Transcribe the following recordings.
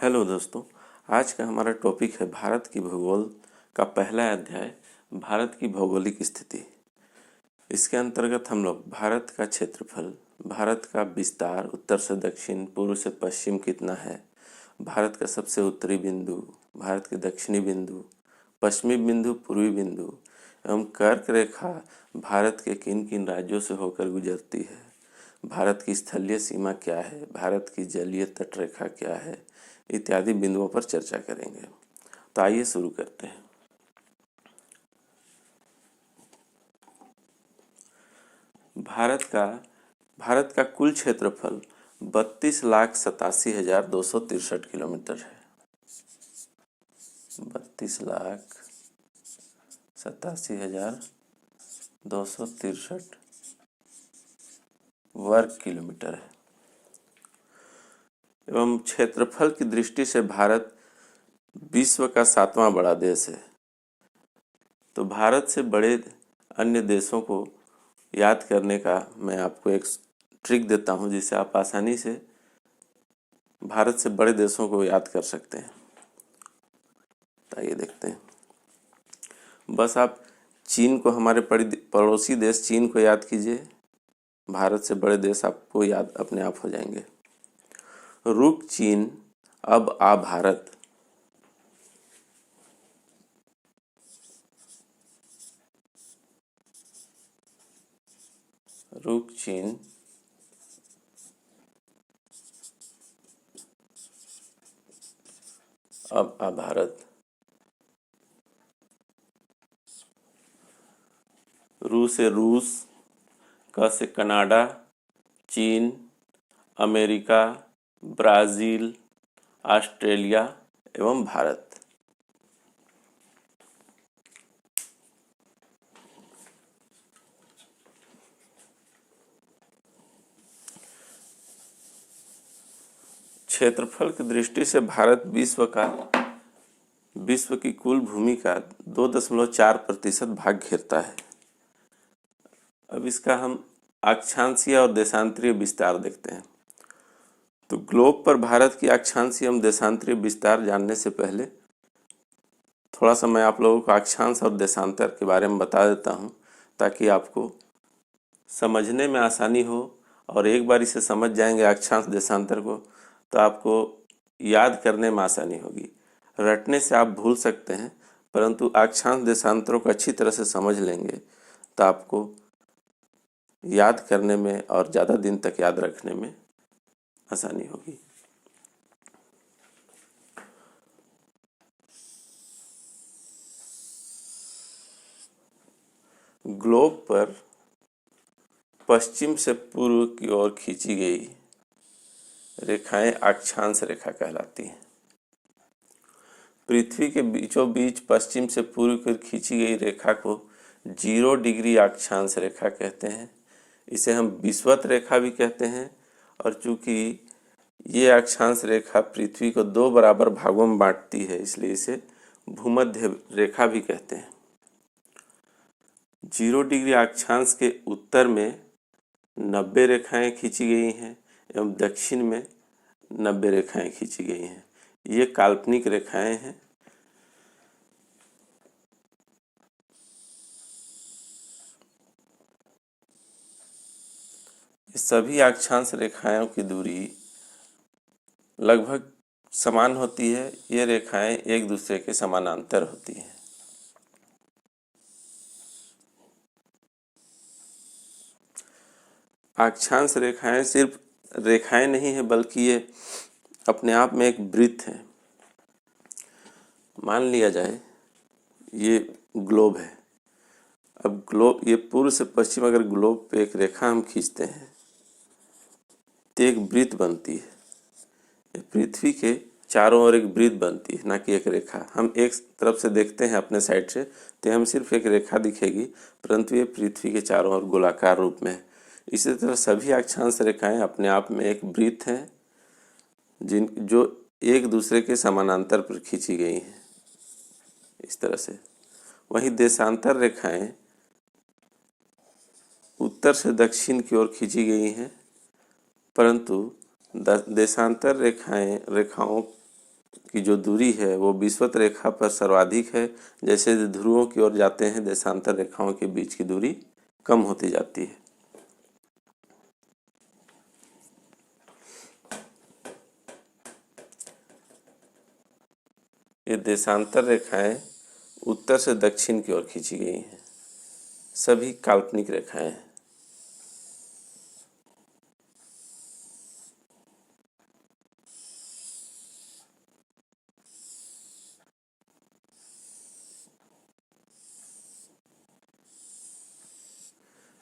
Hello दोस्तों। आज का हमारा टॉपिक है भारत की भूगोल का पहला अध्याय, भारत की भौगोलिक स्थिति। इसके अंतर्गत हम लोग भारत का क्षेत्रफल, भारत का विस्तार, उत्तर से दक्षिण, पूर्व से पश्चिम कितना है, भारत का सबसे उत्तरी बिंदु, भारत के दक्षिणी बिंदु, पश्चिमी बिंदु, पूर्वी बिंदु एवं कर्क रेखा भारत के किन किन राज्यों से होकर गुजरती है, भारत की स्थलीय सीमा क्या है, भारत की जलीय तटरेखा क्या है, इत्यादि बिंदुओं पर चर्चा करेंगे। तो आइए शुरू करते हैं। भारत का कुल क्षेत्रफल 32,87,263 किलोमीटर है। 32,87,263 वर्ग किलोमीटर है एवं क्षेत्रफल की दृष्टि से भारत विश्व का 7वां बड़ा देश है। तो भारत से बड़े अन्य देशों को याद करने का मैं आपको एक ट्रिक देता हूं, जिससे आप आसानी से भारत से बड़े देशों को याद कर सकते हैं। तो आइए देखते हैं। बस आप चीन को, हमारे पड़ोसी देश चीन को याद कीजिए, भारत से बड़े देश आपको याद अपने आप हो जाएंगे। रुक चीन अब आ भारत। रुक चीन अब आ भारत। रू से रूस, क से कनाडा, चीन, अमेरिका, ब्राज़ील, ऑस्ट्रेलिया एवं भारत। क्षेत्रफल की दृष्टि से भारत विश्व की कुल भूमि का 2.4% भाग घेरता है। अब इसका हम अक्षांशीय और देशांतरीय विस्तार देखते हैं। तो ग्लोब पर भारत की अक्षांशीय एवं देशांतरीय विस्तार जानने से पहले थोड़ा सा मैं आप लोगों को अक्षांश और देशांतर के बारे में बता देता हूं, ताकि आपको समझने में आसानी हो। और एक बार इसे समझ जाएंगे अक्षांश देशांतर को, तो आपको याद करने में आसानी होगी। रटने से आप भूल सकते हैं, परंतु अक्षांश देशांतरों को अच्छी तरह से समझ लेंगे तो आपको याद करने में और ज़्यादा दिन तक याद रखने में आसानी होगी। ग्लोब पर पश्चिम से पूर्व की ओर खींची गई रेखाएं अक्षांश रेखा कहलाती हैं। पृथ्वी के बीचों बीच पश्चिम से पूर्व की ओर खींची गई रेखा को 0 डिग्री अक्षांश रेखा कहते हैं। इसे हम विषुवत रेखा भी कहते हैं। और चूंकि ये अक्षांश रेखा पृथ्वी को 2 बराबर भागों में बांटती है, इसलिए इसे भूमध्य रेखा भी कहते हैं। 0 डिग्री अक्षांश के उत्तर में 90 रेखाएं खींची गई हैं एवं दक्षिण में 90 रेखाएं खींची गई हैं। ये काल्पनिक रेखाएं हैं। सभी अक्षांश रेखाओं की दूरी लगभग समान होती है। ये रेखाएं एक दूसरे के समानांतर होती हैं। अक्षांश रेखाएं सिर्फ रेखाएं नहीं है, बल्कि ये अपने आप में एक वृत्त है। मान लिया जाए ये ग्लोब है। अब ग्लोब, ये पूर्व से पश्चिम अगर ग्लोब पे एक रेखा हम खींचते हैं तो एक वृत्त बनती है। पृथ्वी के चारों ओर एक वृत्त बनती है, ना कि एक रेखा। हम एक तरफ से देखते हैं अपने साइड से तो हम सिर्फ एक रेखा दिखेगी, परंतु ये पृथ्वी के चारों ओर गोलाकार रूप में है। इसी तरह सभी अक्षांश रेखाएं अपने आप में एक वृत्त है, जो एक दूसरे के समानांतर पर खींची गई हैं, इस तरह से। वहीं देशांतर रेखाएं उत्तर से दक्षिण की ओर खींची गई हैं, परंतु देशांतर रेखाओं की जो दूरी है वो विषुवत रेखा पर सर्वाधिक है। जैसे ध्रुवों की ओर जाते हैं देशांतर रेखाओं के बीच की दूरी कम होती जाती है। ये देशांतर रेखाएं उत्तर से दक्षिण की ओर खींची गई हैं, सभी काल्पनिक रेखाएं हैं।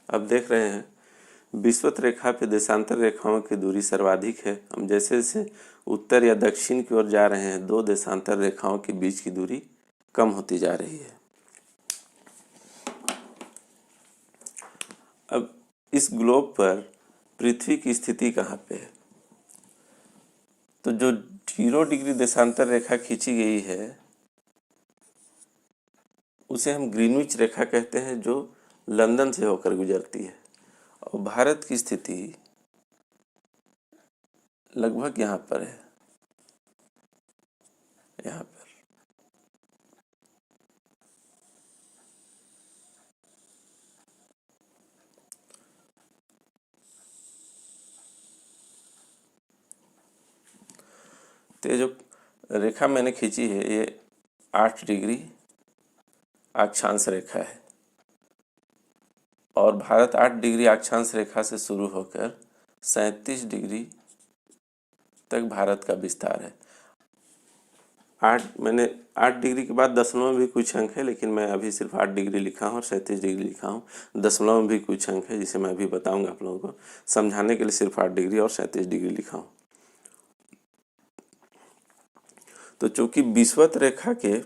अब देख रहे हैं विषुवत रेखा पे देशांतर रेखाओं की दूरी सर्वाधिक है। हम जैसे जैसे उत्तर या दक्षिण की ओर जा रहे हैं, दो देशांतर रेखाओं के बीच की दूरी कम होती जा रही है। अब इस ग्लोब पर पृथ्वी की स्थिति कहाँ पे है? तो जो 0 डिग्री देशांतर रेखा खींची गई है उसे हम ग्रीनविच रेखा कहते हैं, जो लंदन से होकर गुजरती है। और भारत की स्थिति लगभग यहाँ पर है, यहाँ पर। तो ये जो रेखा मैंने खींची है ये 8 डिग्री अक्षांश रेखा है और भारत 8 डिग्री अक्षांश रेखा से शुरू होकर 37 डिग्री तक भारत का विस्तार है। मैंने 8 डिग्री के बाद दशमलव में भी कुछ अंक है, लेकिन मैं अभी सिर्फ 8 डिग्री लिखा हूँ और 37 डिग्री लिखा हूँ। दशमलव में भी कुछ अंक है जिसे मैं अभी बताऊंगा आप लोगों को। समझाने के लिए सिर्फ 8 डिग्री और 37 डिग्री लिखा हूँ। तो चूंकि विषुवत रेखा के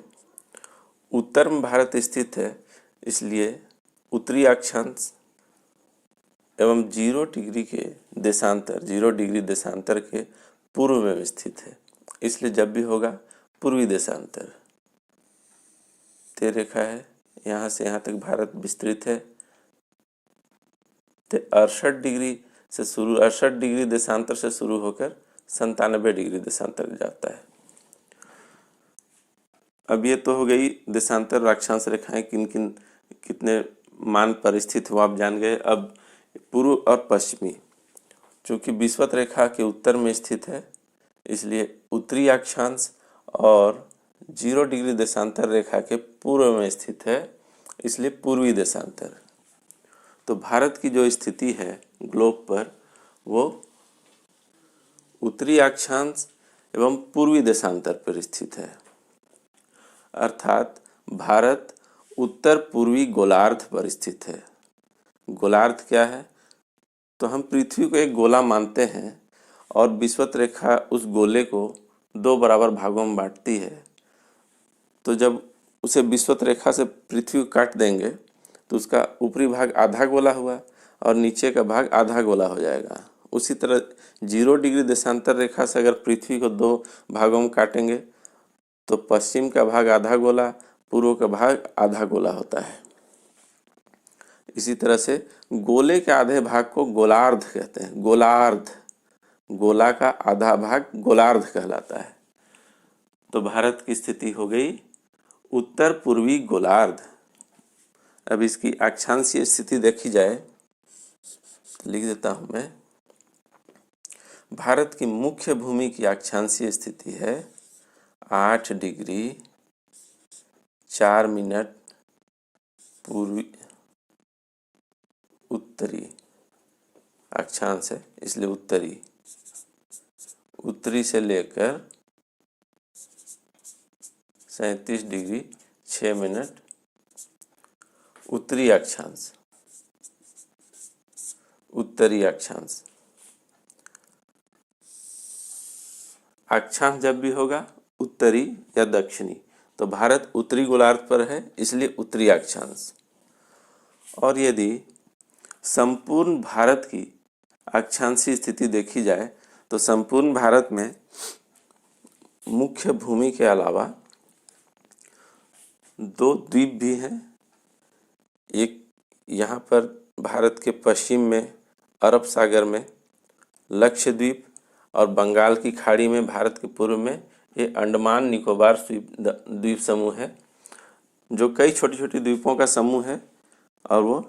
उत्तर में भारत स्थित है, इसलिए उत्तरी अक्षांश एवं 0 डिग्री के देशांतर 0 डिग्री देशांतर के पूर्व में स्थित है। इसलिए जब भी होगा पूर्वी देशांतर। ते रेखा है, यहाँ से यहाँ तक भारत विस्तृत है। 68 डिग्री से शुरू 68 डिग्री देशांतर से शुरू होकर 97 डिग्री देशांतर जाता है। अब ये तो हो गई देशांतर और अक्षांश रेखाएं किन किन कितने मान पर स्थित हो आप जान गए। अब पूर्व और पश्चिमी, चूंकि विषुवत रेखा के उत्तर में स्थित है इसलिए उत्तरी अक्षांश और 0 डिग्री देशांतर रेखा के पूर्व में स्थित है, इसलिए पूर्वी देशांतर। तो भारत की जो स्थिति है ग्लोब पर वो उत्तरी अक्षांश एवं पूर्वी देशांतर पर स्थित है, अर्थात भारत उत्तर पूर्वी गोलार्ध पर स्थित है। गोलार्ध क्या है? तो हम पृथ्वी को एक गोला मानते हैं और विषुवत रेखा उस गोले को 2 बराबर भागों में बांटती है। तो जब उसे विषुवत रेखा से पृथ्वी को काट देंगे तो उसका ऊपरी भाग आधा गोला हुआ और नीचे का भाग आधा गोला हो जाएगा। उसी तरह 0 डिग्री देशांतर रेखा से अगर पृथ्वी को 2 भागों में काटेंगे तो पश्चिम का भाग आधा गोला, पूर्व का भाग आधा गोला होता है। इसी तरह से गोले के आधे भाग को गोलार्ध कहते हैं। गोलार्ध, गोला का आधा भाग गोलार्ध कहलाता है। तो भारत की स्थिति हो गई उत्तर पूर्वी गोलार्ध। अब इसकी अक्षांशीय स्थिति देखी जाए तो लिख देता हूं मैं। भारत की मुख्य भूमि की अक्षांशीय स्थिति है 8 डिग्री 4 मिनट पूर्वी उत्तरी अक्षांश है, इसलिए उत्तरी से लेकर 37 डिग्री 6 मिनट उत्तरी अक्षांश, उत्तरी अक्षांश। अक्षांश जब भी होगा उत्तरी या दक्षिणी, तो भारत उत्तरी गोलार्ध पर है इसलिए उत्तरी अक्षांश। और यदि संपूर्ण भारत की अक्षांशीय स्थिति देखी जाए तो संपूर्ण भारत में मुख्य भूमि के अलावा 2 द्वीप भी हैं। एक यहाँ पर भारत के पश्चिम में अरब सागर में लक्षद्वीप और बंगाल की खाड़ी में भारत के पूर्व में ये अंडमान निकोबार द्वीप समूह है, जो कई छोटी छोटी द्वीपों का समूह है और वो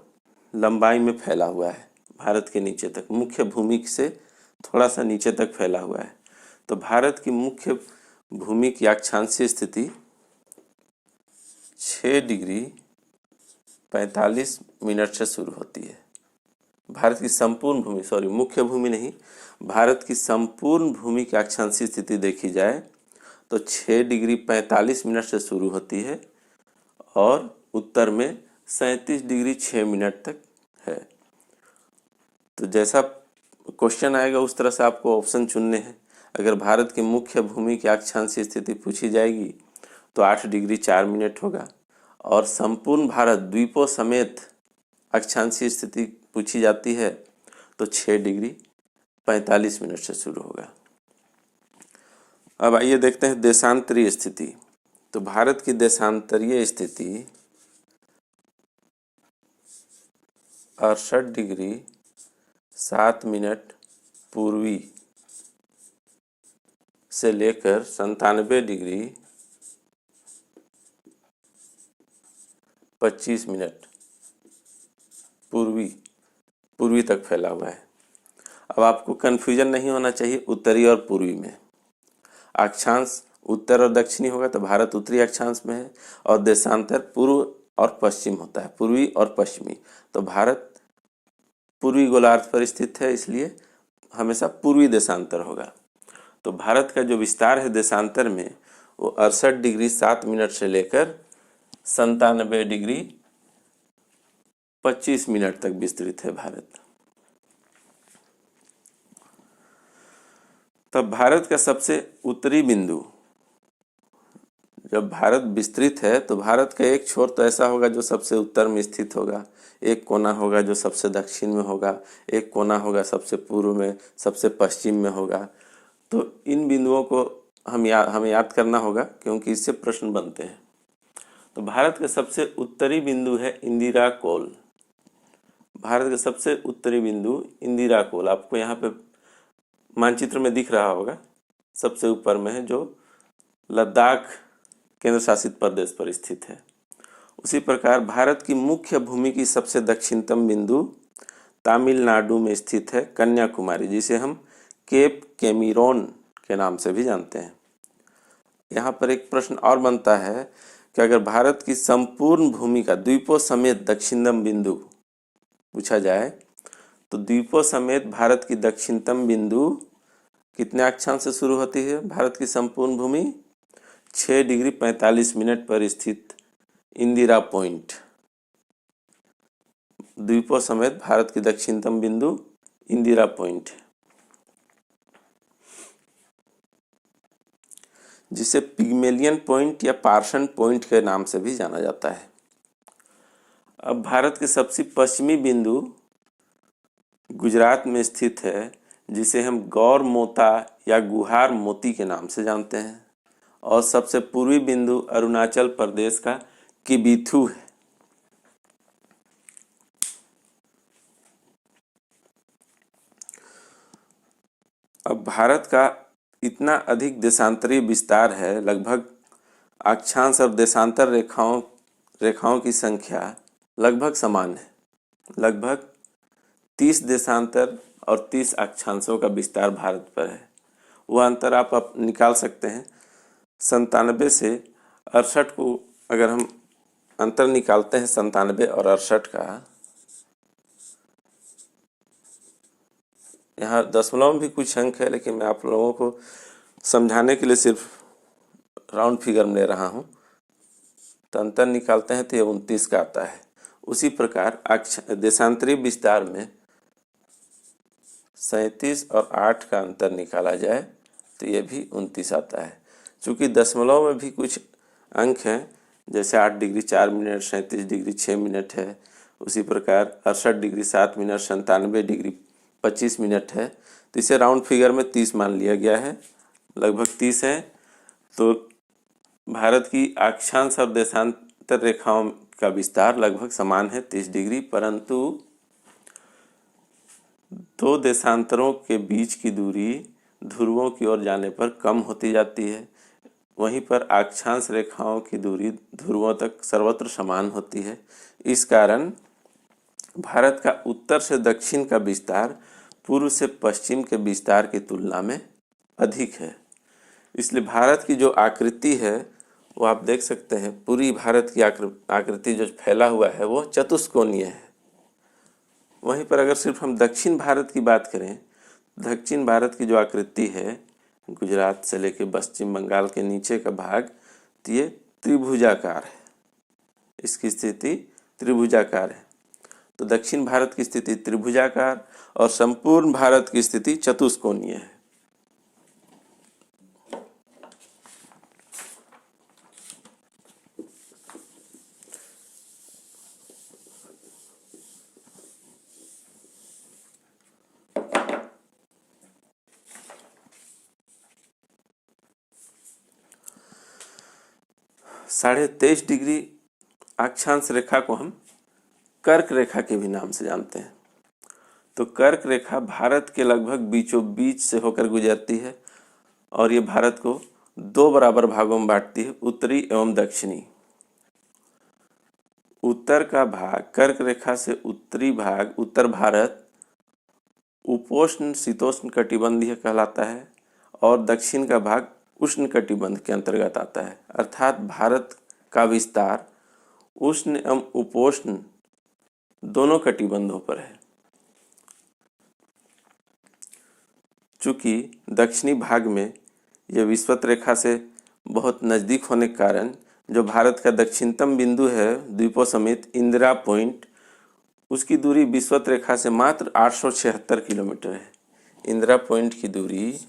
लंबाई में फैला हुआ है भारत के नीचे तक, मुख्य भूमि से थोड़ा सा नीचे तक फैला हुआ है। तो भारत की मुख्य भूमि की अक्षांशीय स्थिति 6 डिग्री 45 मिनट से शुरू होती है। भारत की संपूर्ण भूमि, सॉरी मुख्य भूमि नहीं, भारत की संपूर्ण भूमि की अक्षांशीय स्थिति देखी जाए तो 6 डिग्री 45 मिनट से शुरू होती है और उत्तर में 37 डिग्री 6 मिनट तक है। तो जैसा क्वेश्चन आएगा उस तरह से आपको ऑप्शन चुनने हैं। अगर भारत की मुख्य भूमि की अक्षांशीय स्थिति पूछी जाएगी तो 8 डिग्री 4 मिनट होगा, और संपूर्ण भारत द्वीपों समेत अक्षांशीय स्थिति पूछी जाती है तो 6 डिग्री 45 मिनट से शुरू होगा। अब आइए देखते हैं देशांतरीय स्थिति। तो भारत की देशांतरीय स्थिति 68 डिग्री 7 मिनट पूर्वी से लेकर 97 डिग्री 25 मिनट पूर्वी तक फैला हुआ है। अब आपको कन्फ्यूजन नहीं होना चाहिए उत्तरी और पूर्वी में। अक्षांश उत्तर और दक्षिणी होगा तो भारत उत्तरी अक्षांश में है, और देशांतर पूर्व और पश्चिम होता है, पूर्वी और पश्चिमी। तो भारत पूर्वी गोलार्ध पर स्थित है, इसलिए हमेशा पूर्वी देशांतर होगा। तो भारत का जो विस्तार है देशांतर में वो 68 डिग्री 7 मिनट से लेकर 97 डिग्री 25 मिनट तक विस्तृत है भारत। तब भारत का सबसे उत्तरी बिंदु, जब भारत विस्तृत है तो भारत का एक छोर तो ऐसा होगा जो सबसे उत्तर में स्थित होगा, एक कोना होगा जो सबसे दक्षिण में होगा, एक कोना होगा सबसे पूर्व में, सबसे पश्चिम में होगा। तो इन बिंदुओं को हमें याद करना होगा क्योंकि इससे प्रश्न बनते हैं। तो भारत का सबसे उत्तरी बिंदु है इंदिरा कोल। भारत का सबसे उत्तरी बिंदु इंदिरा कोल आपको यहाँ पे मानचित्र में दिख रहा होगा, सबसे ऊपर में है, जो लद्दाख केंद्र शासित प्रदेश पर स्थित है। उसी प्रकार भारत की मुख्य भूमि की सबसे दक्षिणतम बिंदु तमिलनाडु में स्थित है कन्याकुमारी, जिसे हम केप कैमरून के नाम से भी जानते हैं। यहाँ पर एक प्रश्न और बनता है कि अगर भारत की संपूर्ण भूमि का द्वीपों समेत दक्षिणतम बिंदु पूछा जाए तो द्वीपों समेत भारत की दक्षिणतम बिंदु कितने अक्षांश से शुरू होती है? भारत की संपूर्ण भूमि 6 डिग्री 45 मिनट पर स्थित इंदिरा पॉइंट, द्वीपों समेत भारत की दक्षिणतम बिंदु इंदिरा पॉइंट है, जिसे पिग्मेलियन पॉइंट या पार्सन पॉइंट के नाम से भी जाना जाता है। अब भारत के सबसे पश्चिमी बिंदु गुजरात में स्थित है, जिसे हम गौर मोता या गुहार मोती के नाम से जानते हैं, और सबसे पूर्वी बिंदु अरुणाचल प्रदेश का किबिथु है। अब भारत का इतना अधिक देशांतरीय विस्तार है, लगभग अक्षांश और देशांतर रेखाओं की संख्या लगभग समान है। लगभग 30 देशांतर और 30 अक्षांशों का विस्तार भारत पर है। वह अंतर आप निकाल सकते हैं। 97 से 68 को अगर हम अंतर निकालते हैं 97 और 68 का, यहाँ दशमलव में भी कुछ अंक है, लेकिन मैं आप लोगों को समझाने के लिए सिर्फ राउंड फिगर में ले रहा हूँ। तो अंतर निकालते हैं तो ये 29 का आता है। उसी प्रकार देशांतरीय विस्तार में 37 और 8 का अंतर निकाला जाए तो ये भी 29 आता है। चूँकि दशमलव में भी कुछ अंक हैं, जैसे 8 डिग्री 4 मिनट, 37 डिग्री 6 मिनट है, उसी प्रकार 68 डिग्री 7 मिनट, 97 डिग्री 25 मिनट है, तो इसे राउंड फिगर में 30 मान लिया गया है, लगभग 30 है। तो भारत की अक्षांश और देशांतर रेखाओं का विस्तार लगभग समान है 30 डिग्री, परंतु दो देशांतरों के बीच की दूरी ध्रुवों की ओर जाने पर कम होती जाती है। वहीं पर अक्षांश रेखाओं की दूरी ध्रुवों तक सर्वत्र समान होती है। इस कारण भारत का उत्तर से दक्षिण का विस्तार पूर्व से पश्चिम के विस्तार की तुलना में अधिक है। इसलिए भारत की जो आकृति है वो आप देख सकते हैं, पूरी भारत की आकृति जो फैला हुआ है वो चतुष्कोणीय है। वहीं पर अगर सिर्फ हम दक्षिण भारत की बात करें, दक्षिण भारत की जो आकृति है गुजरात से लेकर पश्चिम बंगाल के नीचे का भाग, तो ये त्रिभुजाकार है, इसकी स्थिति त्रिभुजाकार है। तो दक्षिण भारत की स्थिति त्रिभुजाकार और संपूर्ण भारत की स्थिति चतुष्कोणीय है। -23.5 डिग्री अक्षांश रेखा को हम कर्क रेखा के भी नाम से जानते हैं। तो कर्क रेखा भारत के लगभग बीचों बीच से होकर गुजरती है और ये भारत को 2 बराबर भागों में बांटती है, उत्तरी एवं दक्षिणी। उत्तर का भाग, कर्क रेखा से उत्तरी भाग, उत्तर भारत उपोष्ण शीतोष्ण कटिबंधीय कहलाता है और दक्षिण का भाग उष्ण कटिबंध के अंतर्गत आता है। अर्थात भारत का विस्तार उष्ण एवं उपोष्ण दोनों कटिबंधों पर है। चूंकि दक्षिणी भाग में यह विषुवत रेखा से बहुत नज़दीक होने के कारण जो भारत का दक्षिणतम बिंदु है द्वीपों समेत इंदिरा पॉइंट, उसकी दूरी विषुवत रेखा से मात्र 876 किलोमीटर है। इंदिरा पॉइंट की दूरी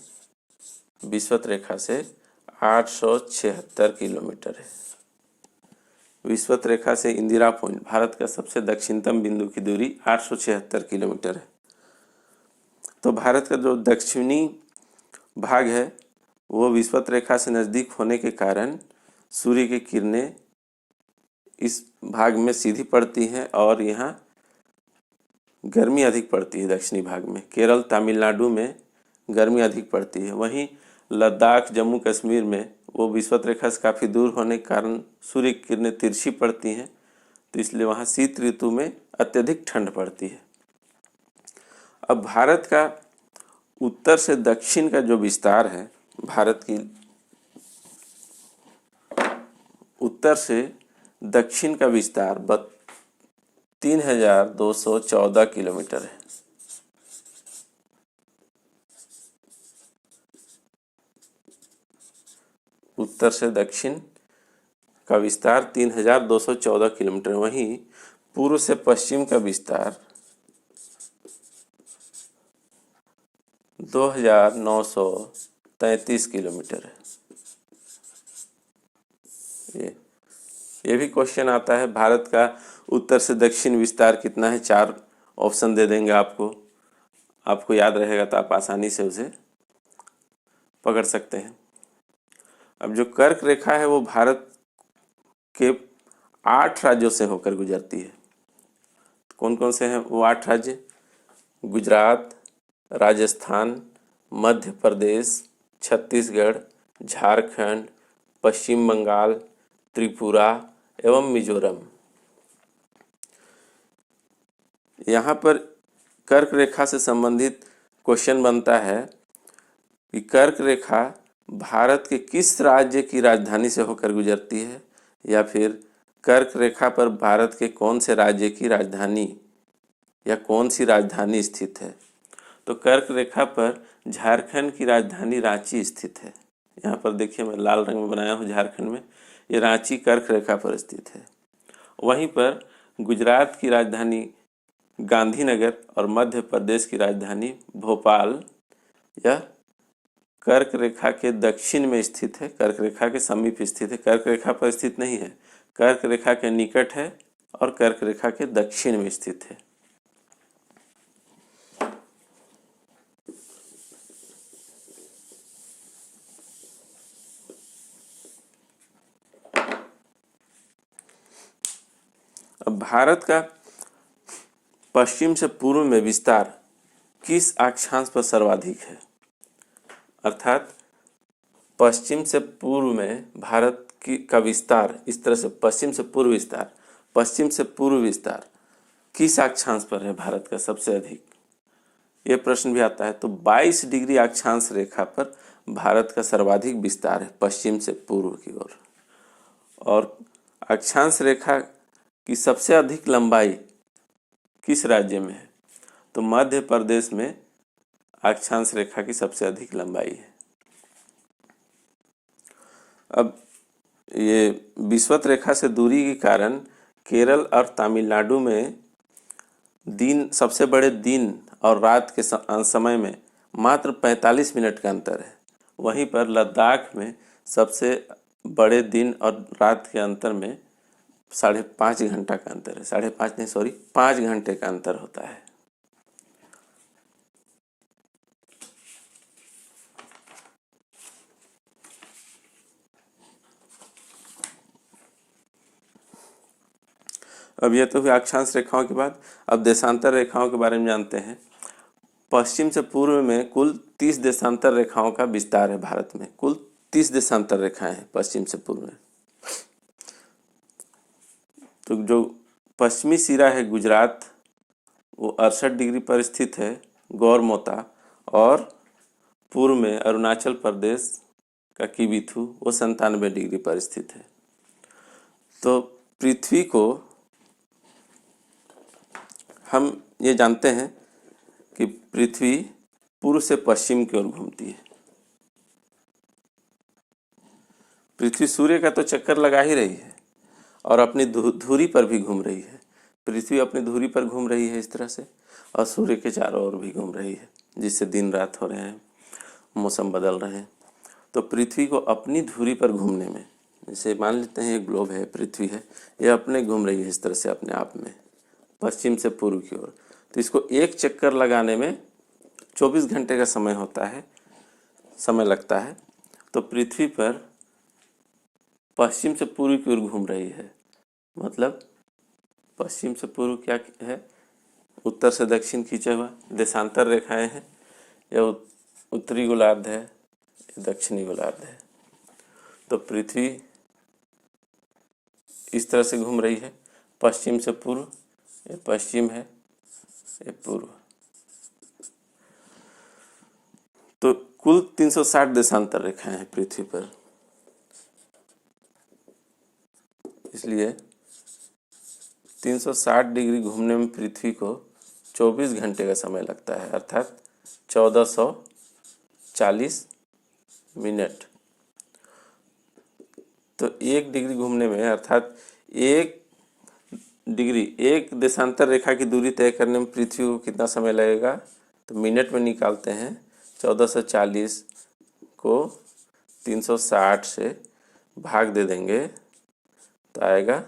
विषुवत रेखा से 876 किलोमीटर है। विषुवत रेखा से इंदिरा पॉइंट, भारत का सबसे दक्षिणतम बिंदु की दूरी 876 किलोमीटर है। तो भारत का जो दक्षिणी भाग है वो विषुवत रेखा से नज़दीक होने के कारण सूर्य की किरणें इस भाग में सीधी पड़ती हैं और यहाँ गर्मी अधिक पड़ती है। दक्षिणी भाग में केरल, तमिलनाडु में गर्मी अधिक पड़ती है। वहीं लद्दाख, जम्मू कश्मीर में वो विषुवत रेखा से काफ़ी दूर होने के कारण सूर्य की किरणें तिरछी पड़ती हैं, तो इसलिए वहाँ शीत ऋतु में अत्यधिक ठंड पड़ती है। अब भारत का उत्तर से दक्षिण का जो विस्तार है, भारत की उत्तर से दक्षिण का विस्तार 3214 किलोमीटर है। उत्तर से दक्षिण का विस्तार 3214 किलोमीटर। वहीं पूर्व से पश्चिम का विस्तार 2933 किलोमीटर है। ये भी क्वेश्चन आता है, भारत का उत्तर से दक्षिण विस्तार कितना है? 4 ऑप्शन दे देंगे आपको याद रहेगा तो आप आसानी से उसे पकड़ सकते हैं। अब जो कर्क रेखा है वो भारत के 8 राज्यों से होकर गुजरती है। कौन कौन से हैं वो 8 राज्य? गुजरात, राजस्थान, मध्य प्रदेश, छत्तीसगढ़, झारखंड, पश्चिम बंगाल, त्रिपुरा एवं मिजोरम। यहाँ पर कर्क रेखा से संबंधित क्वेश्चन बनता है कि कर्क रेखा भारत के किस राज्य की राजधानी से होकर गुजरती है, या फिर कर्क रेखा पर भारत के कौन से राज्य की राजधानी या कौन सी राजधानी स्थित है? तो कर्क रेखा पर झारखंड की राजधानी रांची स्थित है। यहाँ पर देखिए मैं लाल रंग में बनाया हूँ झारखंड में, ये रांची कर्क रेखा पर स्थित है। वहीं पर गुजरात की राजधानी गांधीनगर और मध्य प्रदेश की राजधानी भोपाल यह कर्क रेखा के दक्षिण में स्थित है, कर्क रेखा के समीप स्थित है। कर्क रेखा पर स्थित नहीं है, कर्क रेखा के निकट है और कर्क रेखा के दक्षिण में स्थित है। अब भारत का पश्चिम से पूर्व में विस्तार किस अक्षांश पर सर्वाधिक है? अर्थात पश्चिम से पूर्व में भारत की का विस्तार, इस तरह से पश्चिम से पूर्व विस्तार, पश्चिम से पूर्व विस्तार किस अक्षांश पर है भारत का सबसे अधिक, ये प्रश्न भी आता है। तो 22 डिग्री अक्षांश रेखा पर भारत का सर्वाधिक विस्तार है, पश्चिम से पूर्व की ओर। और अक्षांश रेखा की सबसे अधिक लंबाई किस राज्य में है, तो मध्य प्रदेश में अक्षांश रेखा की सबसे अधिक लंबाई है। अब ये विषुवत रेखा से दूरी के कारण केरल और तमिलनाडु में दिन, सबसे बड़े दिन और रात के समय में मात्र 45 मिनट का अंतर है। वहीं पर लद्दाख में सबसे बड़े दिन और रात के अंतर में 5.5 घंटा का अंतर है, 5.5 नहीं सॉरी 5 घंटे का अंतर होता है। अब ये तो हुई अक्षांश रेखाओं के बाद। अब देशांतर रेखाओं के बारे में जानते हैं। पश्चिम से पूर्व में कुल 30 देशांतर रेखाओं का विस्तार है भारत में, कुल 30 देशांतर रेखाएं हैं पश्चिम से पूर्व में। तो जो पश्चिमी सिरा है गुजरात, वो 68 डिग्री पर स्थित है, गौरमोता, और पूर्व में अरुणाचल प्रदेश का किबिथु वो 97 डिग्री पर स्थित है। तो पृथ्वी को हम ये जानते हैं कि पृथ्वी पूर्व से पश्चिम की ओर घूमती है। पृथ्वी सूर्य का तो चक्कर लगा ही रही है और अपनी धुरी पर भी घूम रही है। पृथ्वी अपनी धुरी पर घूम रही है इस तरह से, और सूर्य के चारों ओर भी घूम रही है, जिससे दिन रात हो रहे हैं, मौसम बदल रहे हैं। तो पृथ्वी को अपनी धुरी पर घूमने में, जैसे मान लेते हैं ये ग्लोब है, पृथ्वी है, ये अपने घूम रही है इस तरह से अपने आप में पश्चिम से पूर्व की ओर। तो इसको एक चक्कर लगाने में 24 घंटे का समय लगता है। तो पृथ्वी पर पश्चिम से पूर्व की ओर घूम रही है, मतलब पश्चिम से पूर्व क्या है, उत्तर से दक्षिण खींचा हुआ देशांतर रेखाएं हैं। यह उत्तरी गोलार्ध है, दक्षिणी गोलार्ध है। तो पृथ्वी इस तरह से घूम रही है, पश्चिम से पूर्व, ये पश्चिम है, ये पूर्व। तो कुल 360 देशांतर रेखाएं हैं पृथ्वी पर, इसलिए 360 डिग्री घूमने में पृथ्वी को 24 घंटे का समय लगता है, अर्थात 1440 मिनट। तो 1 डिग्री घूमने में, अर्थात 1 डिग्री, एक देशांतर रेखा की दूरी तय करने में पृथ्वी को कितना समय लगेगा, तो मिनट में निकालते हैं। 1440 को 360 से भाग दे देंगे तो आएगा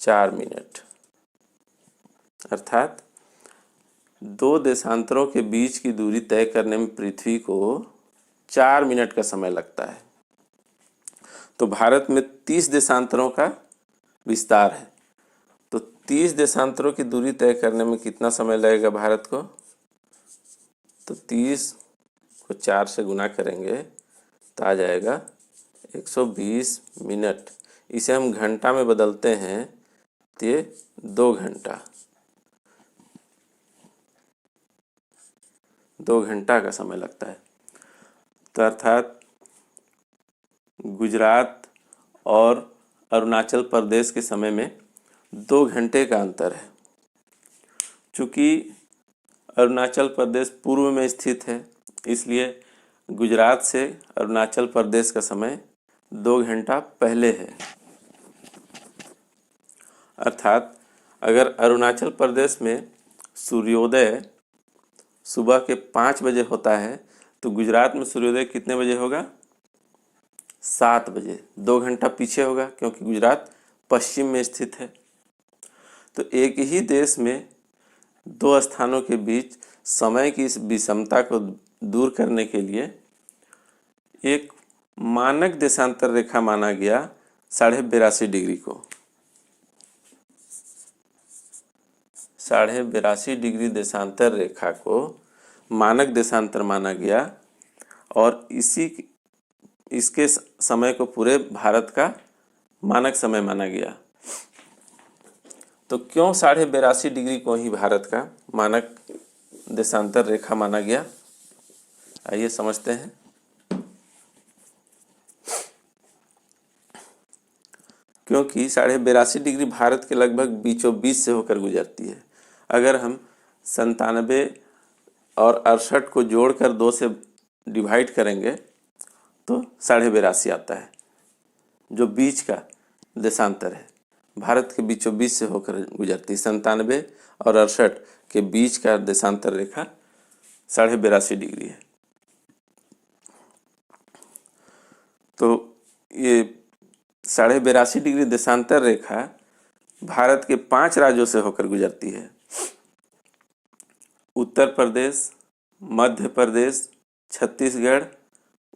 4 मिनट, अर्थात 2 देशांतरों के बीच की दूरी तय करने में पृथ्वी को 4 मिनट का समय लगता है। तो भारत में 30 देशांतरों का विस्तार है, तो 30 देशांतरों की दूरी तय करने में कितना समय लगेगा भारत को, तो 30 को 4 से गुना करेंगे तो आ जाएगा 120 मिनट। इसे हम घंटा में बदलते हैं तो ये 2 घंटा, 2 घंटा का समय लगता है। तो अर्थात गुजरात और अरुणाचल प्रदेश के समय में 2 घंटे का अंतर है। चूँकि अरुणाचल प्रदेश पूर्व में स्थित है, इसलिए गुजरात से अरुणाचल प्रदेश का समय 2 घंटा पहले है। अर्थात अगर अरुणाचल प्रदेश में सूर्योदय सुबह के 5 बजे होता है, तो गुजरात में सूर्योदय कितने बजे होगा, 7 बजे, 2 घंटा पीछे होगा, क्योंकि गुजरात पश्चिम में स्थित है। तो एक ही देश में 2 स्थानों के बीच समय की इस विषमता को दूर करने के लिए एक मानक देशांतर रेखा माना गया 82.5 डिग्री को। 82.5 डिग्री देशांतर रेखा को मानक देशांतर माना गया, और इसके समय को पूरे भारत का मानक समय माना गया। तो क्यों 82.5 डिग्री को ही भारत का मानक देशांतर रेखा माना गया, आइए समझते हैं। क्योंकि 82.5 डिग्री भारत के लगभग बीचों बीच से होकर गुजरती है। अगर हम 97 और 68 को जोड़कर 2 से डिवाइड करेंगे तो 82.5 आता है, जो बीच का देशांतर है। भारत के बीचों बीच से होकर गुजरती है। 97 और 68 के बीच का देशांतर रेखा 82.5 डिग्री है। तो ये 82.5 डिग्री देशांतर रेखा भारत के 5 राज्यों से होकर गुजरती है। उत्तर प्रदेश, मध्य प्रदेश, छत्तीसगढ़,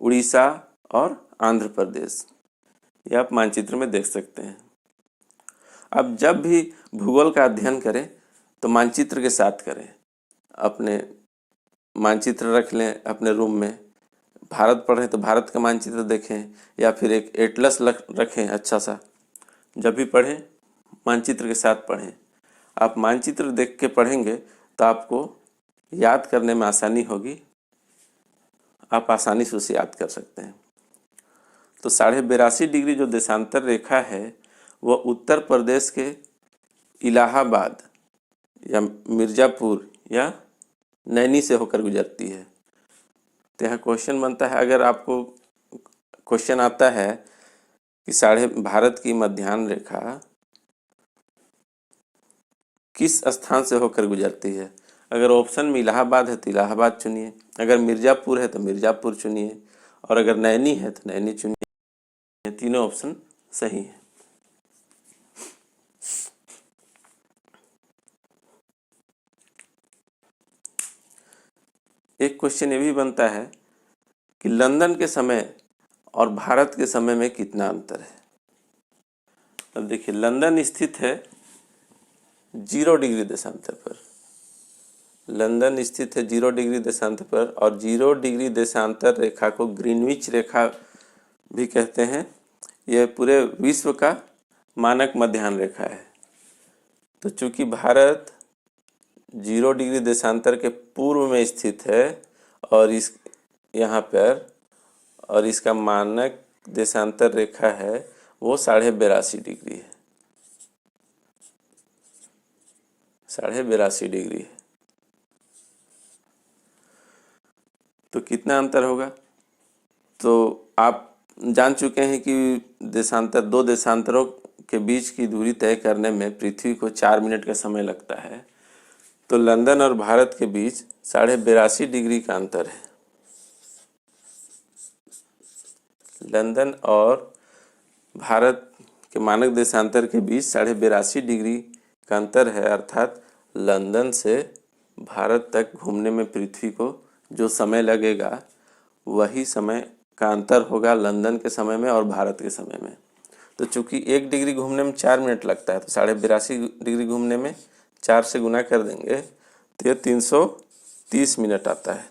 उड़ीसा और आंध्र प्रदेश। यह आप मानचित्र में देख सकते हैं। अब जब भी भूगोल का अध्ययन करें तो मानचित्र के साथ करें। अपने मानचित्र रख लें अपने रूम में। भारत पढ़ें तो भारत का मानचित्र देखें, या फिर एक एटलस रखें अच्छा सा। जब भी पढ़ें मानचित्र के साथ पढ़ें। आप मानचित्र देख के पढ़ेंगे तो आपको याद करने में आसानी होगी, आप आसानी से उसे याद कर सकते हैं। तो 82.5 डिग्री जो देशांतर रेखा है वह उत्तर प्रदेश के इलाहाबाद या मिर्ज़ापुर या नैनी से होकर गुजरती है। तो यहाँ क्वेश्चन बनता है, अगर आपको क्वेश्चन आता है कि भारत की मध्याह्न रेखा किस स्थान से होकर गुजरती है। अगर ऑप्शन में इलाहाबाद है तो इलाहाबाद चुनिए, अगर मिर्ज़ापुर है तो मिर्ज़ापुर चुनिए, और अगर नैनी है तो नैनी चुनिए। तीनों ऑप्शन सही है। एक क्वेश्चन ये भी बनता है कि लंदन के समय और भारत के समय में कितना अंतर है। अब देखिए, लंदन स्थित है 0 डिग्री देशांतर पर। लंदन स्थित है 0 डिग्री देशांतर पर, और 0 डिग्री देशांतर रेखा को ग्रीनविच रेखा भी कहते हैं। यह पूरे विश्व का मानक मध्याह्न रेखा है। तो चूंकि भारत 0 डिग्री देशांतर के पूर्व में स्थित है और यहाँ पर, और इसका मानक देशांतर रेखा है वो 82.5 डिग्री है। 82.5 डिग्री है। तो कितना अंतर होगा, तो आप जान चुके हैं कि दो देशांतरों के बीच की दूरी तय करने में पृथ्वी को 4 मिनट का समय लगता है। तो लंदन और भारत के बीच 82.5 डिग्री का अंतर है। लंदन और भारत के मानक देशांतर के बीच 82.5 डिग्री का अंतर है, अर्थात लंदन से भारत तक घूमने में पृथ्वी को जो समय लगेगा वही समय का अंतर होगा लंदन के समय में और भारत के समय में। तो चूंकि 1 डिग्री घूमने में 4 मिनट लगता है, तो 82.5 डिग्री घूमने में 4 से गुना कर देंगे तो ये 330 मिनट आता है।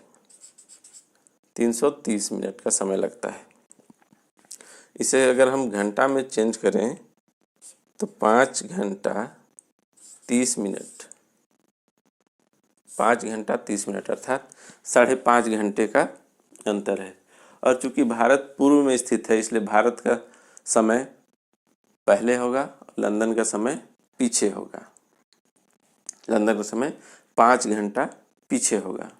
330 मिनट का समय लगता है। इसे अगर हम घंटा में चेंज करें तो 5 घंटा 30 मिनट, 5 घंटा 30 मिनट अर्थात 5.5 घंटे का अंतर है। और चूंकि भारत पूर्व में स्थित है इसलिए भारत का समय पहले होगा, लंदन का समय पीछे होगा। लंदन का समय 5 घंटा पीछे होगा।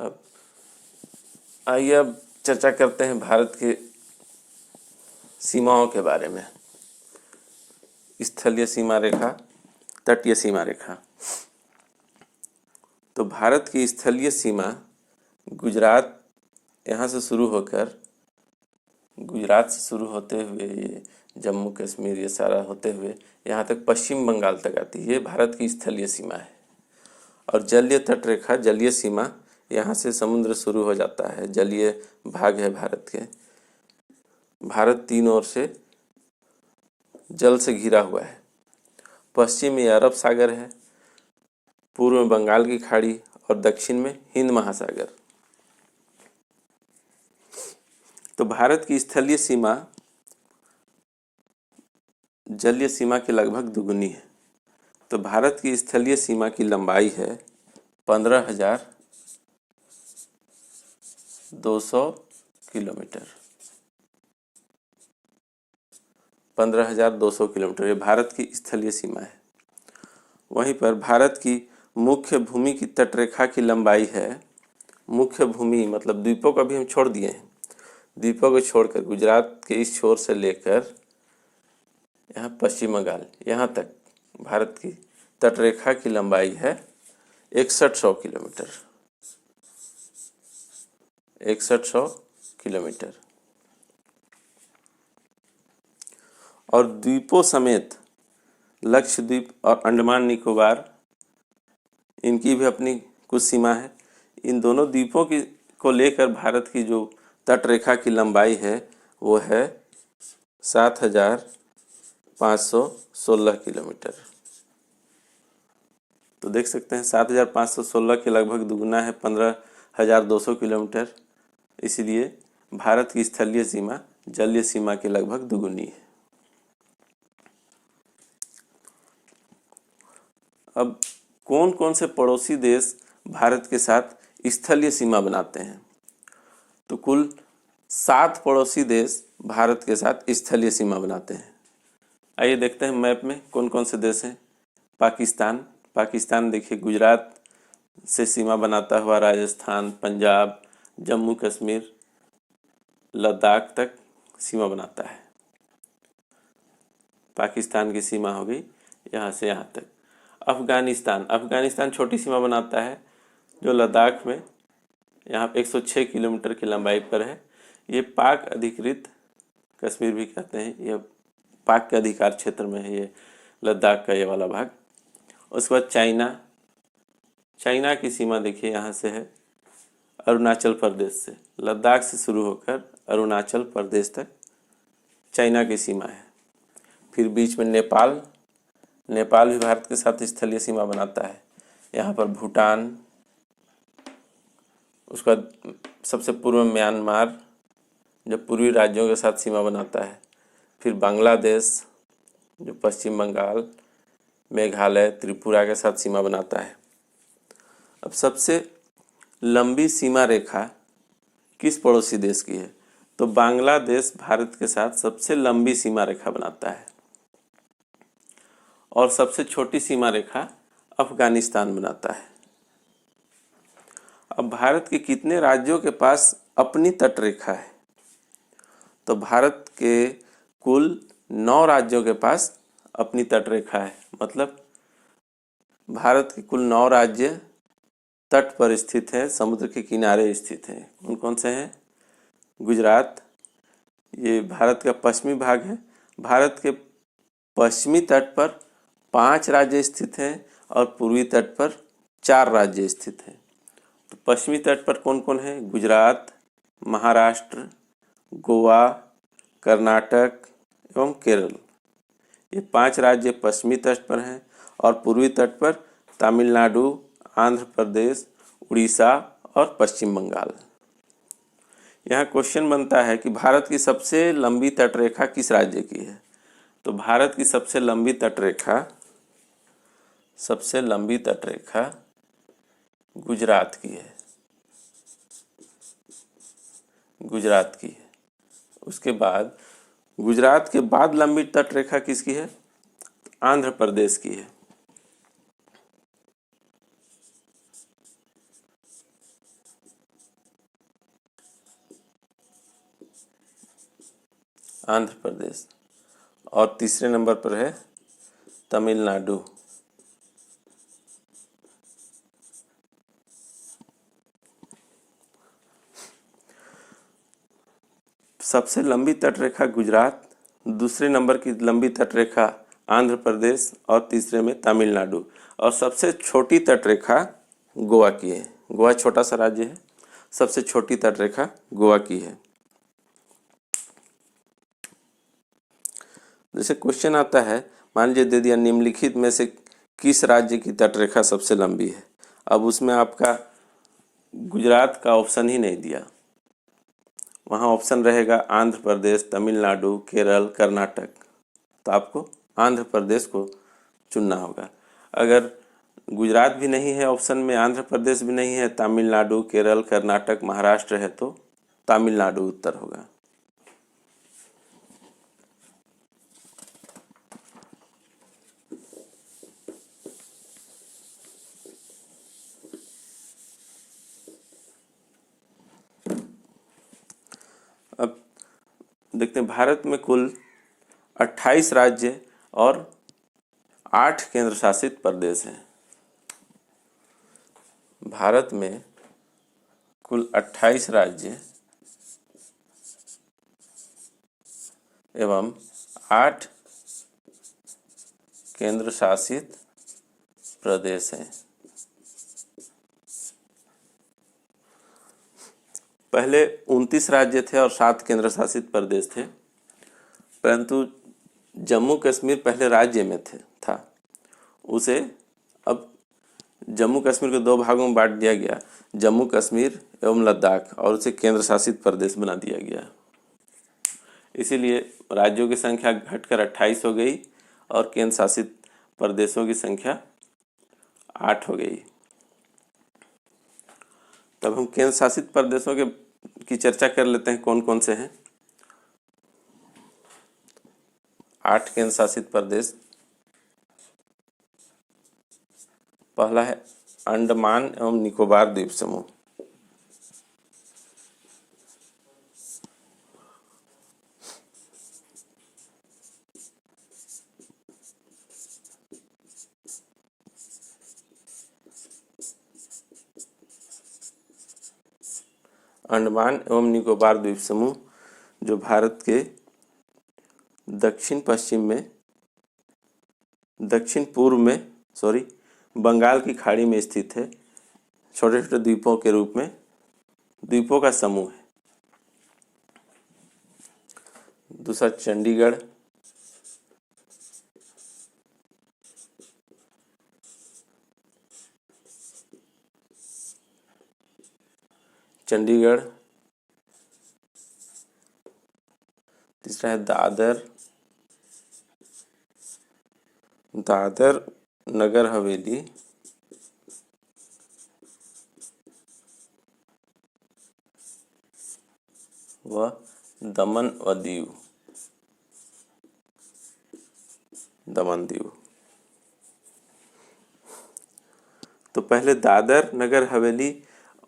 अब आइए अब चर्चा करते हैं भारत के सीमाओं के बारे में। स्थलीय सीमा रेखा, तटीय सीमा रेखा। तो भारत की स्थलीय सीमा गुजरात यहाँ से शुरू होकर, गुजरात से शुरू होते हुए ये जम्मू कश्मीर ये सारा होते हुए यहाँ तक पश्चिम बंगाल तक आती है। ये भारत की स्थलीय सीमा है। और जलीय तट रेखा, जलीय सीमा, यहाँ से समुद्र शुरू हो जाता है। जलीय भाग है भारत के। भारत 3 ओर से जल से घिरा हुआ है। पश्चिम में अरब सागर है, पूर्व में बंगाल की खाड़ी और दक्षिण में हिंद महासागर। तो भारत की स्थलीय सीमा जलीय सीमा की लगभग दुगुनी है। तो भारत की स्थलीय सीमा की लंबाई है 15,200 किलोमीटर। 15,200 किलोमीटर ये भारत की स्थलीय सीमा है। वहीं पर भारत की मुख्य भूमि की तटरेखा की लंबाई है, मुख्य भूमि मतलब द्वीपों का भी हम छोड़ दिए हैं, द्वीपों को छोड़कर गुजरात के इस छोर से लेकर यहाँ पश्चिम बंगाल यहाँ तक भारत की तटरेखा की लंबाई है 6100 किलोमीटर। 6100 किलोमीटर। और द्वीपों समेत लक्षद्वीप और अंडमान निकोबार, इनकी भी अपनी कुछ सीमा है। इन दोनों द्वीपों की को लेकर भारत की जो तटरेखा की लंबाई है वो है 7,516 किलोमीटर। तो देख सकते हैं 7,516 के लगभग दुगना है 15,200 किलोमीटर। इसलिए भारत की स्थलीय सीमा जलीय सीमा के लगभग दुगुनी है। अब कौन कौन से पड़ोसी देश भारत के साथ स्थलीय सीमा बनाते हैं? तो कुल 7 पड़ोसी देश भारत के साथ स्थलीय सीमा बनाते हैं। आइए देखते हैं मैप में कौन कौन से देश हैं। पाकिस्तान देखिए, गुजरात से सीमा बनाता हुआ राजस्थान, पंजाब, जम्मू कश्मीर, लद्दाख तक सीमा बनाता है। पाकिस्तान की सीमा हो गई यहाँ से यहाँ तक। अफगानिस्तान छोटी सीमा बनाता है जो लद्दाख में यहाँ 106 किलोमीटर की लंबाई पर है। ये पाक अधिकृत कश्मीर भी कहते हैं, यह पाक के अधिकार क्षेत्र में है ये लद्दाख का ये वाला भाग। उसके बाद चाइना की सीमा देखिए यहाँ से है अरुणाचल प्रदेश से, लद्दाख से शुरू होकर अरुणाचल प्रदेश तक चाइना की सीमा है। फिर बीच में नेपाल भी भारत के साथ स्थलीय सीमा बनाता है। यहाँ पर भूटान, उसका सबसे पूर्व में म्यांमार जो पूर्वी राज्यों के साथ सीमा बनाता है। फिर बांग्लादेश जो पश्चिम बंगाल, मेघालय, त्रिपुरा के साथ सीमा बनाता है। अब सबसे लंबी सीमा रेखा किस पड़ोसी देश की है? तो बांग्लादेश भारत के साथ सबसे लंबी सीमा रेखा बनाता है। और सबसे छोटी सीमा रेखा अफगानिस्तान बनाता है। अब भारत के कितने राज्यों के पास अपनी तटरेखा है? तो भारत के कुल 9 राज्यों के पास अपनी तटरेखा है। मतलब भारत के कुल 9 राज्य तट पर स्थित हैं, समुद्र के किनारे स्थित हैं। कौन कौन से हैं? गुजरात, ये भारत का पश्चिमी भाग है। भारत के पश्चिमी तट पर 5 राज्य स्थित हैं और पूर्वी तट पर 4 राज्य स्थित हैं। तो पश्चिमी तट पर कौन कौन है? गुजरात, महाराष्ट्र, गोवा, कर्नाटक एवं केरल। ये 5 राज्य पश्चिमी तट पर हैं और पूर्वी तट पर तमिलनाडु, आंध्र प्रदेश, उड़ीसा और पश्चिम बंगाल। यहाँ क्वेश्चन बनता है कि भारत की सबसे लंबी तटरेखा किस राज्य की है? तो भारत की सबसे लंबी तटरेखा गुजरात की है। उसके बाद गुजरात के बाद लंबी तटरेखा किसकी है? आंध्र प्रदेश की है। आंध्र प्रदेश। और तीसरे नंबर पर है तमिलनाडु। सबसे लंबी तटरेखा गुजरात, दूसरे नंबर की लंबी तटरेखा आंध्र प्रदेश और तीसरे में तमिलनाडु। और सबसे छोटी तटरेखा गोवा की है। गोवा छोटा सा राज्य है, सबसे छोटी तटरेखा गोवा की है। जैसे क्वेश्चन आता है, मान लीजिए दे दिया निम्नलिखित में से किस राज्य की तटरेखा सबसे लंबी है। अब उसमें आपका गुजरात का ऑप्शन ही नहीं दिया, वहाँ ऑप्शन रहेगा आंध्र प्रदेश, तमिलनाडु, केरल, कर्नाटक। तो आपको आंध्र प्रदेश को चुनना होगा। अगर गुजरात भी नहीं है ऑप्शन में, आंध्र प्रदेश भी नहीं है, तमिलनाडु, केरल, कर्नाटक, महाराष्ट्र है, तो तमिलनाडु उत्तर होगा। अब देखते हैं, भारत में कुल 28 राज्य और 8 केंद्र शासित प्रदेश हैं। भारत में कुल 28 राज्य एवं 8 केंद्र शासित प्रदेश हैं। पहले 29 राज्य थे और 7 केंद्र शासित प्रदेश थे, परंतु जम्मू कश्मीर पहले राज्य में था, उसे अब जम्मू कश्मीर को 2 भागों में बांट दिया गया, जम्मू कश्मीर एवं लद्दाख, और उसे केंद्र शासित प्रदेश बना दिया गया। इसीलिए राज्यों की संख्या घटकर 28 हो गई और केंद्र शासित प्रदेशों की संख्या 8 हो गई। तब हम केंद्र शासित प्रदेशों की चर्चा कर लेते हैं, कौन कौन से हैं। 8 केंद्र शासित प्रदेश। पहला है अंडमान एवं निकोबार द्वीप समूह। अंडमान एवं निकोबार द्वीप समूह जो भारत के दक्षिण पूर्व में बंगाल की खाड़ी में स्थित है। छोटे छोटे द्वीपों के रूप में द्वीपों का समूह है। दूसरा चंडीगढ़। तीसरा है दादर नगर हवेली व दमन दीव। तो पहले दादर नगर हवेली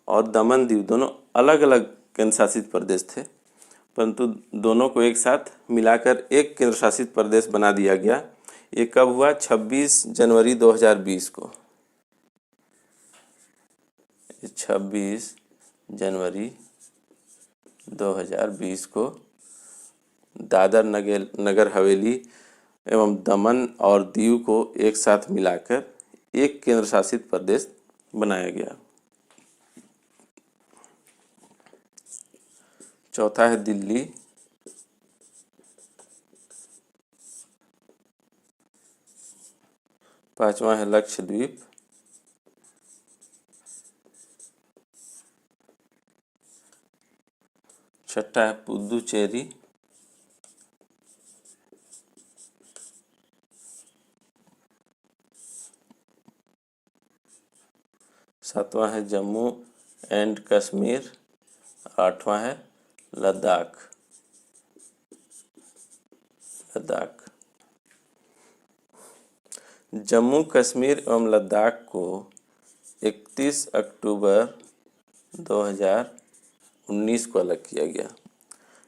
और दमन दीव दोनों अलग अलग केंद्र शासित प्रदेश थे, परंतु दोनों को एक साथ मिलाकर एक केंद्र शासित प्रदेश बना दिया गया। ये कब हुआ? 26 जनवरी 2020 को। 26 जनवरी 2020 को दादर नगर हवेली एवं दमन और दीव को एक साथ मिलाकर एक केंद्र शासित प्रदेश बनाया गया। चौथा है दिल्ली। पांचवा है लक्षद्वीप। छठा है पुदुचेरी। सातवां है जम्मू एंड कश्मीर। आठवां है लद्दाख। जम्मू कश्मीर एवं लद्दाख को 31 अक्टूबर 2019 को अलग किया गया।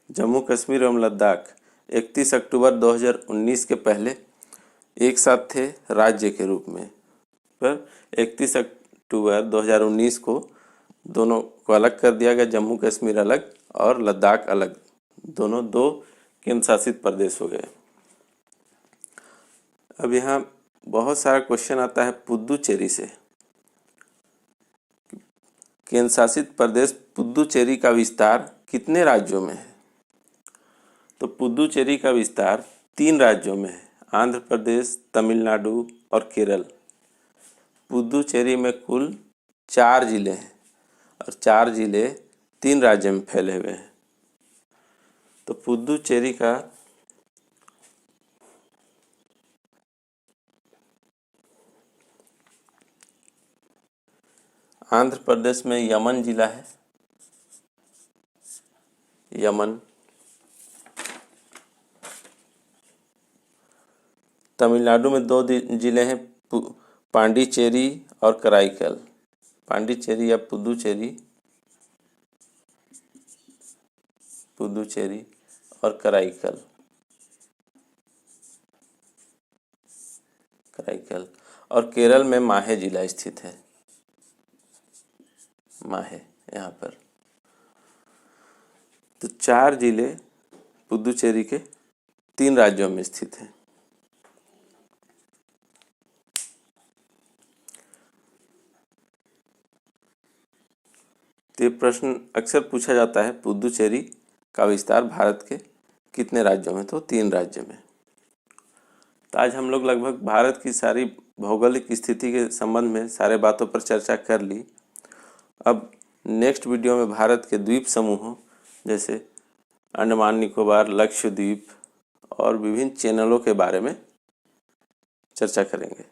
जम्मू कश्मीर एवं लद्दाख 31 अक्टूबर 2019 के पहले एक साथ थे राज्य के रूप में, पर 31 अक्टूबर 2019 को दोनों को अलग कर दिया गया। जम्मू कश्मीर अलग और लद्दाख अलग, दोनों 2 केंद्र शासित प्रदेश हो गए। अब यहाँ बहुत सारा क्वेश्चन आता है पुदुचेरी से। केंद्र शासित प्रदेश पुदुचेरी का विस्तार कितने राज्यों में है? तो पुदुचेरी का विस्तार 3 राज्यों में है, आंध्र प्रदेश, तमिलनाडु और केरल। पुदुचेरी में कुल 4 जिले हैं और 4 जिले 3 राज्यों में फैले हुए हैं। तो पुदुचेरी का आंध्र प्रदेश में यमन जिला है, यमन। तमिलनाडु में 2 जिले हैं, पांडिचेरी और कराईकल। पांडिचेरी या पुदुचेरी, पुदुचेरी और कराईकल, कराईकल। और केरल में माहे जिला स्थित है, माहे यहाँ पर। तो 4 जिले पुदुचेरी के 3 राज्यों में स्थित हैं। तो ये प्रश्न अक्सर पूछा जाता है, पुदुचेरी का विस्तार भारत के कितने राज्यों में? तो 3 राज्य में। तो आज हम लोग लगभग भारत की सारी भौगोलिक स्थिति के संबंध में सारे बातों पर चर्चा कर ली। अब नेक्स्ट वीडियो में भारत के द्वीप समूहों जैसे अंडमान निकोबार, लक्षद्वीप और विभिन्न चैनलों के बारे में चर्चा करेंगे।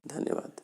धन्यवाद।